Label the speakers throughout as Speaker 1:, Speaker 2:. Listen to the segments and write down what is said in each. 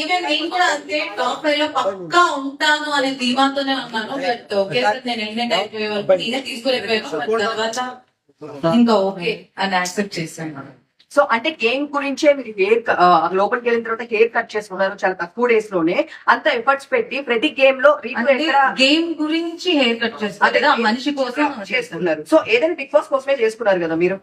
Speaker 1: Even నేను కూడా అంతే టాప్ 5 లో పక్కా ఉంటాను అనే ధీమాతోనే ఉన్నాను. బట్ ఓకే సార్ నేను ఎలిమినేట్ అయిపోయే వరకు నేనే తీసుకోలేకపోయాను. తర్వాత ఇంకా ఓకే అని యాక్సెప్ట్ చేశాను.
Speaker 2: సో అంటే గేమ్ గురించే మీరు హెయిర్ లోపలికి వెళ్ళిన తర్వాత హెయిర్ కట్ చేసుకున్నారు చాలా తక్కువ డేస్ లోనే, అంత ఎఫర్ట్స్ పెట్టి ప్రతి గేమ్ లో
Speaker 1: గేమ్ గురించి హెయిర్ కట్ చేస్తారు ఆ మనిషి కోసం
Speaker 2: చేసుకున్నారు. సో ఏదైనా బిగ్ బాస్ కోసమే చేసుకున్నారు కదా మీరు.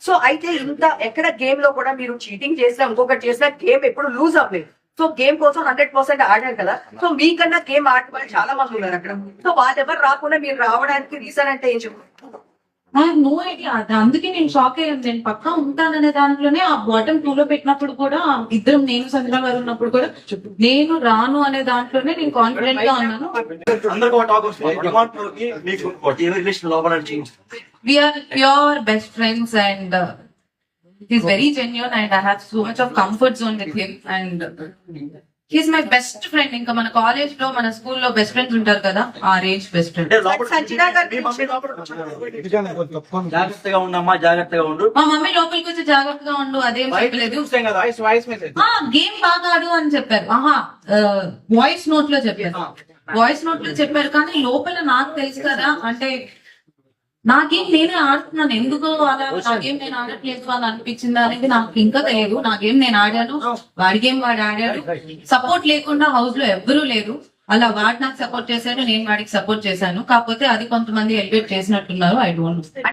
Speaker 2: సో అయితే ఇంత ఎక్కడ గేమ్ లో కూడా మీరు చీటింగ్ చేసినా ఇంకొకటి చేసినా గేమ్ ఎప్పుడు లూజ్ అవ్వలేదు. సో గేమ్ కోసం 100% ఆడారు కదా. సో మీకన్నా గేమ్ ఆడే వాళ్ళు చాలా మంది ఉన్నారు అక్కడ. సో వాళ్ళెవరు రాకుండా మీరు రావడానికి రీజన్ అంటే ఏం చెప్పారు?
Speaker 1: No idea. అందుకే నేను షాక్ అయ్యాను. నేను పక్కా ఉంటాననే దాంట్లోనే ఆ బాటమ్ 2 లో పెట్టినప్పుడు కూడా ఇద్దరం నేను సంధ్ర గారు ఉన్నప్పుడు కూడా నేను రాను అనే దాంట్లోనే నేను కాన్ఫిడెంట్ గా ఉన్నాను. We are pure best friends and he's very genuine and I have so much of comfort zone with him and he's my best friend. ఇంకా మన కాలేజ్ లో మన స్కూల్లో బెస్ట్ ఫ్రెండ్స్ ఉంటారు కదా, ఆ రేంజ్ బెస్ట్ ఫ్రెండ్.
Speaker 3: జాగ్రత్తగా ఉండమ్మా, జాగ్రత్తగా ఉండు.
Speaker 1: మా మమ్మీ లోపలికి వచ్చి జాగ్రత్తగా ఉండు అదేం చెప్పలేదు. గేమ్ బాగా ఆడు అని చెప్పారు. వాయిస్ నోట్ లో చెప్పారు కానీ లోపల నాకు తెలుసు కదా, అంటే నా గేమ్ నేనే ఆడుతున్నాను, ఎందుకు అలా నా గేమ్ నేను ఆడట్లేదు అని అనిపించింది అనేది నాకు ఇంకా తెలియదు. నా గేమ్ నేను ఆడాను, వాడి గేమ్ వాడు ఆడాడు. సపోర్ట్ లేకుండా హౌస్ లో ఎవ్వరూ లేరు. అలా వాడు నాకు సపోర్ట్ చేశాడు, నేను వాడికి సపోర్ట్ చేశాను. కాకపోతే అది కొంతమంది ఎలివేట్ చేసినట్టున్నారు. I don't know.